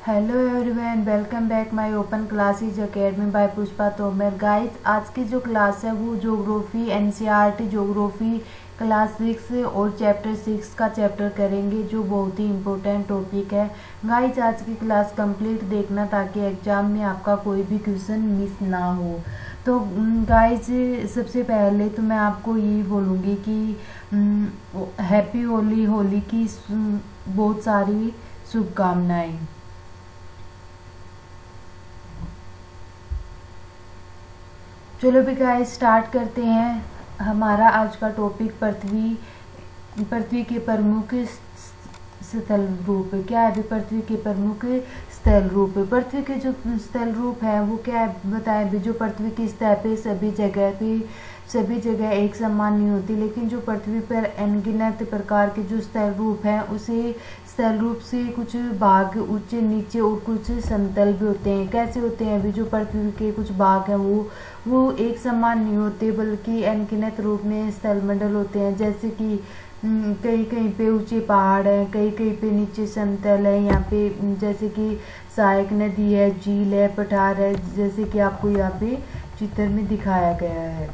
Hello everyone, welcome back my Open Classes Academy by Pushpa Tomar. Guys, आज की जो class है वो ज्योग्राफी एनसीईआरटी ज्योग्राफी क्लास 6 और चैप्टर 6 का चैप्टर करेंगे, जो बहुत ही इम्पोर्टेंट टॉपिक है। गाइस, आज की क्लास कंप्लीट देखना ताकि एग्जाम में आपका कोई भी क्वेश्चन मिस ना हो। तो गाइस, सबसे पहले तो मैं आपको यही बोलूँगी कि हैप्पी होली, होली की बहुत सारी शुभकामनाएं। चलो भी गाइस, स्टार्ट करते हैं। हमारा आज का टॉपिक पृथ्वी के प्रमुख स्थल रूप क्या है। अभी पृथ्वी के प्रमुख स्थल रूप, पृथ्वी के जो स्थल रूप है वो क्या है बताएं भी। जो पृथ्वी की सतह पे सभी जगह एक समान नहीं होती, लेकिन जो पृथ्वी पर अनगिनत प्रकार के जो स्थल रूप हैं, उसे स्थल रूप से कुछ भाग ऊंचे नीचे और कुछ समतल भी होते हैं। कैसे होते हैं अभी। जो पृथ्वी के कुछ भाग हैं वो एक समान नहीं होते, बल्कि अनगिनत रूप में स्थल मंडल होते हैं। जैसे कि कहीं कहीं पे ऊंचे पहाड़ हैं, कहीं कहीं पे नीचे समतल है। यहाँ पे जैसे कि सहायक नदी है, झील है, पठार है, जैसे कि आपको यहाँ पे चित्र में दिखाया गया है।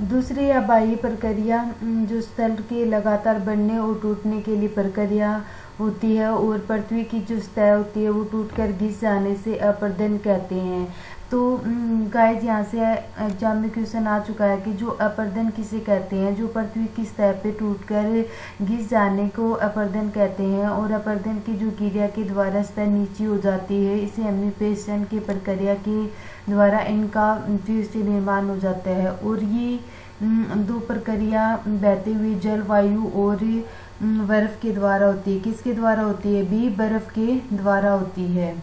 दूसरी या बाह्य प्रक्रिया जो स्थल के लगातार बढ़ने और टूटने के लिए प्रक्रिया होती है, और पृथ्वी की जो सतह होती है वो टूटकर घिस जाने से अपरदन कहते हैं। तो गाइस, यहाँ से एग्जाम में क्वेश्चन आ चुका है कि जो अपरदन किसे कहते हैं। जो पृथ्वी की सतह पे टूटकर घिस जाने को अपरदन कहते हैं, और अपरदन की जो क्रिया के द्वारा सतह नीची हो जाती है, इसे एम्फिफिकेशन की प्रक्रिया के द्वारा इनका फिर से निर्माण हो जाता है। और ये दो प्रक्रिया बहते हुए जल, वायु और बर्फ के द्वारा होती है। किसके द्वारा होती है भी। बर्फ के द्वारा होती है।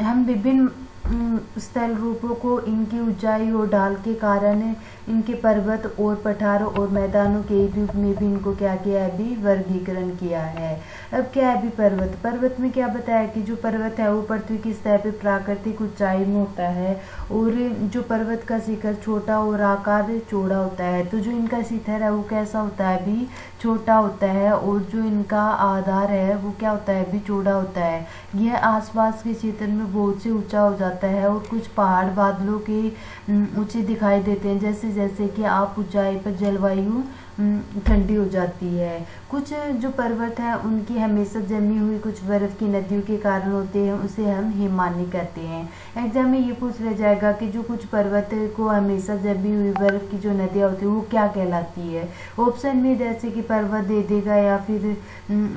हम विभिन्न स्थल रूपों को इनकी ऊंचाई और ढाल के कारण इनके पर्वत और पठारों और मैदानों के रूप में भी इनको क्या किया है भी, वर्गीकरण किया है। अब क्या है भी पर्वत में क्या बताया कि जो पर्वत है वो पृथ्वी की सतह पे प्राकृतिक ऊंचाई में होता है, और जो पर्वत का शिखर छोटा और आकार चौड़ा होता है। तो जो इनका शिखर है वो कैसा होता है भी, छोटा होता है, और जो इनका आधार है वो क्या होता है भी, चौड़ा होता है। यह आसपास के क्षेत्र में बहुत से ऊंचा हो जाता है, और कुछ पहाड़ बादलों के ऊंचे दिखाई देते हैं। जैसे जैसे कि आप ऊंचाई पर जलवायु ठंडी हो जाती है। कुछ जो पर्वत हैं उनकी हमेशा जमी हुई कुछ बर्फ की नदियों के कारण होते हैं, उसे हम हिमानी कहते हैं। एग्जाम में ये पूछ लिया जाएगा कि जो कुछ पर्वत को हमेशा जमी हुई बर्फ की जो नदियाँ होती है वो क्या कहलाती है। ऑप्शन में जैसे कि पर्वत दे देगा, या फिर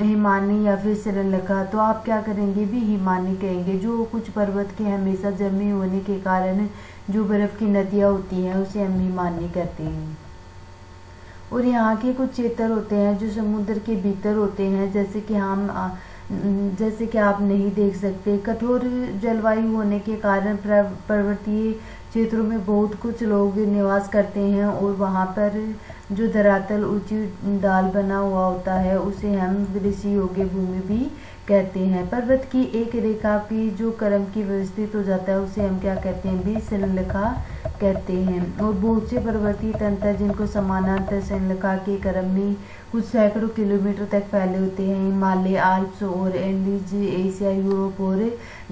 हिमानी, या फिर श्रीलंका। तो आप क्या करेंगे भी, हिमानी कहेंगे। जो कुछ पर्वत के हमेशा जमी होने के कारण जो बर्फ की नदियाँ होती हैं उसे हम हिमानी कहते हैं। और यहाँ के कुछ क्षेत्र होते हैं जो समुद्र के भीतर होते हैं, जैसे कि आप नहीं देख सकते। कठोर जलवायु होने के कारण पर्वतीय क्षेत्रों में बहुत कुछ लोग निवास करते हैं, और वहाँ पर जो धरातल ऊंची ढाल बना हुआ होता है उसे हम कृषि योग्य भूमि भी कहते हैं। पर्वत की एक रेखा की जो क्रम की व्यवस्थित हो जाता है उसे हम क्या कहते हैं भी, श्रृंखला कहते हैं। और बहुत से पर्वतीय तंत्र जिनको समानांतर श्रृंखला के क्रम में कुछ सैकड़ों किलोमीटर तक फैले होते हैं। हिमालय, आल्प्स और एंडीज एशिया, यूरोप और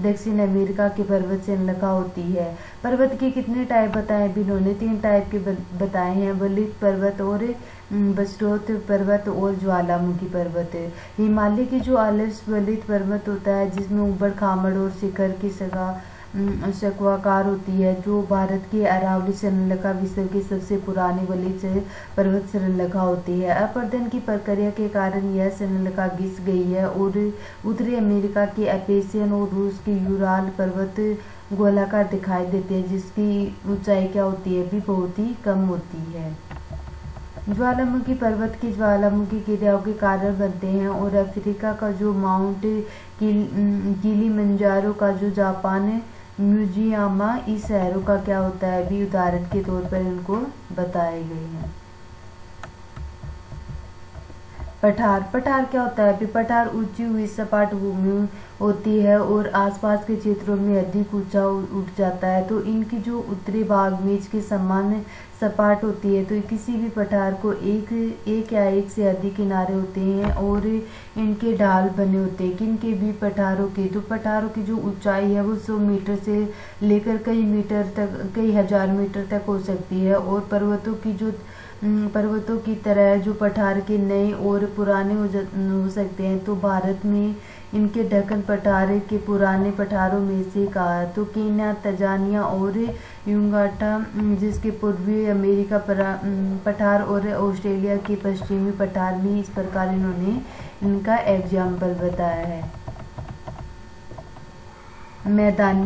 दक्षिण अमेरिका की पर्वत श्रृंखला होती है। पर्वत के कितने टाइप बताए भी इन्होंने, 3 टाइप के बताए हैं। वलित पर्वत और बसरोत पर्वत और ज्वालामुखी पर्वत। हिमालय की जो आलस वलित पर्वत होता है, जिसमें ऊबड़ खाबड़ और शिखर की शक्वाकार होती है। जो भारत की अरावली श्रृंखला विश्व की सबसे पुरानी वलित पर्वत श्रृंखला होती है। अपरदन की प्रक्रिया के कारण यह श्रृंखला घिस गई है, और उत्तरी अमेरिका के एपेसियन और रूस की यूराल पर्वत गोलाकार दिखाई देते हैं, जिसकी ऊंचाई क्या होती है भी, बहुत ही कम होती है। ज्वालामुखी पर्वत की ज्वालामुखी क्रियाओं के कारण बनते हैं, और अफ्रीका का जो माउंट किलिमंजारो का जो जापान म्यूजियामा, इस शहरों का क्या होता है भी, उदाहरण के तौर पर इनको बताए गए हैं। पठार पठार क्या होता है? पठार ऊंची हुई सपाट भूमि होती है और आसपास के क्षेत्रों में अधिक ऊंचा उठ जाता है। तो इनकी जो उत्तरी भाग में इसके समान सपाट होती है। तो किसी भी पठार को एक या एक से अधिक किनारे होते हैं और इनके ढाल बने होते हैं। किनके भी पठारों के, तो पठारों की जो ऊंचाई है वो 100 मीटर से लेकर कई मीटर तक, कई हजार मीटर तक हो सकती है। और पर्वतों की तरह जो पठार के नए और पुराने हो सकते हैं। तो भारत में इनके दक्कन पठार के पुराने पठारों में से कहा तो केन्या, तंजानिया और युगांडा, जिसके पूर्वी अमेरिका पठार और ऑस्ट्रेलिया के पश्चिमी पठार में इस प्रकार इन्होंने इनका एग्जाम्पल बताया है। मैदान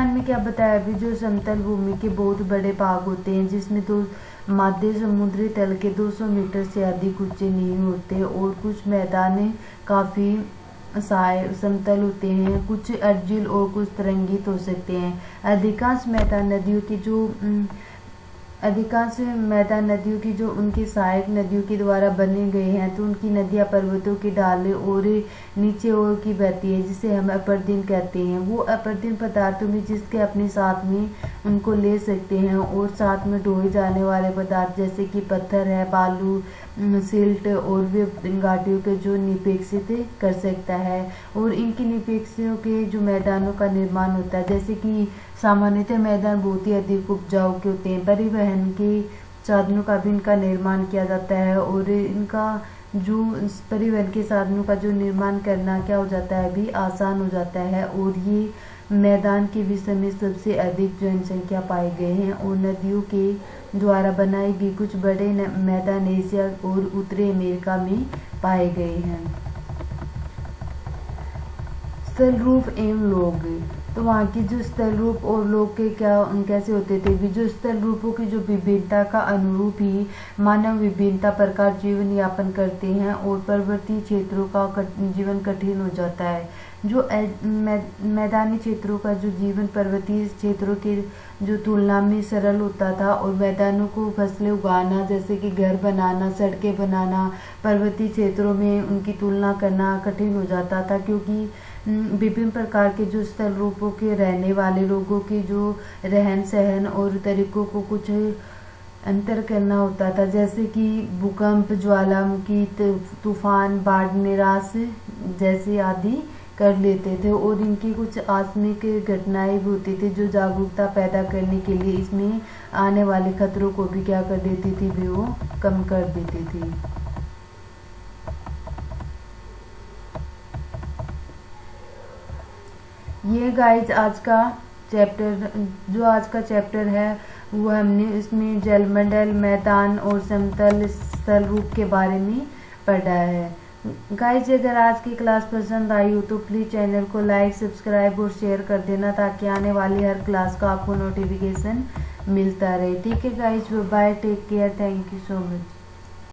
में क्या बताया अभी? जो समतल भूमि के बहुत बड़े भाग होते हैं जिसमें तो माध्य समुद्री तल के 200 मीटर से अधिक ऊंचे नहीं होते और कुछ मैदान काफी समतल होते हैं, कुछ अर्जिल और कुछ तरंगित हो सकते हैं। अधिकांश मैदान नदियों की जो उनकी सहायक नदियों के द्वारा बने गए हैं। तो उनकी नदियां पर्वतों की ढाले और नीचे ओर की बहती है, जिसे हम अपर्दिन कहते हैं। वो अपर्दिन पदार्थों में जिसके अपने साथ में उनको ले सकते हैं और साथ में ढोए जाने वाले पदार्थ जैसे कि पत्थर है, बालू, सिल्ट और वे घाटियों के जो निपेक्षित कर सकता है। और इनकी निपेक्षियों के जो मैदानों का निर्माण होता है, जैसे कि सामान्यतः मैदान बहुत ही अधिक उपजाऊ के होते हैं। परिवहन के साधनों का भी इनका निर्माण किया जाता है और इनका जो परिवहन के साधनों का जो निर्माण करना क्या हो जाता है, भी आसान हो जाता है। और ये मैदान के विषय में सबसे अधिक जनसंख्या पाए गए हैं। और नदियों के द्वारा बनाई गई कुछ बड़े मैदान एशिया और उत्तरी अमेरिका में पाए गए हैं। स्थल रूप एवं लोग, तो वहाँ की जो स्थल रूप और लोग के कैसे होते थे भी? जो स्थल रूपों की जो विभिन्नता का अनुरूप ही मानव विभिन्नता प्रकार जीवन यापन करते हैं और पर्वतीय क्षेत्रों का जीवन कठिन हो जाता है। जो मैदानी क्षेत्रों का जो जीवन पर्वतीय क्षेत्रों के जो तुलना में सरल होता था और मैदानों को फसलें उगाना जैसे कि घर बनाना, सड़कें बनाना पर्वतीय क्षेत्रों में उनकी तुलना करना कठिन हो जाता था, क्योंकि विभिन्न प्रकार के जो स्थल रूपों के रहने वाले लोगों के जो रहन सहन और तरीकों को कुछ अंतर करना होता था, जैसे कि भूकंप, ज्वालामुखी, तूफान, बाढ़, निराश जैसे आदि कर लेते थे। और इनकी कुछ आकस्मिक घटनाएं भी होती थी जो जागरूकता पैदा करने के लिए इसमें आने वाले खतरों को भी क्या कर देती थी, भी वो कम कर देती थी। ये गाइज आज का चैप्टर है वो हमने इसमें जलमंडल, मैदान और समतल स्थल रूप के बारे में पढ़ा है। गाइज अगर आज की क्लास पसंद आई हो तो प्लीज़ चैनल को लाइक, सब्सक्राइब और शेयर कर देना ताकि आने वाली हर क्लास का आपको नोटिफिकेशन मिलता रहे। ठीक है guys, bye, take care, thank you so much.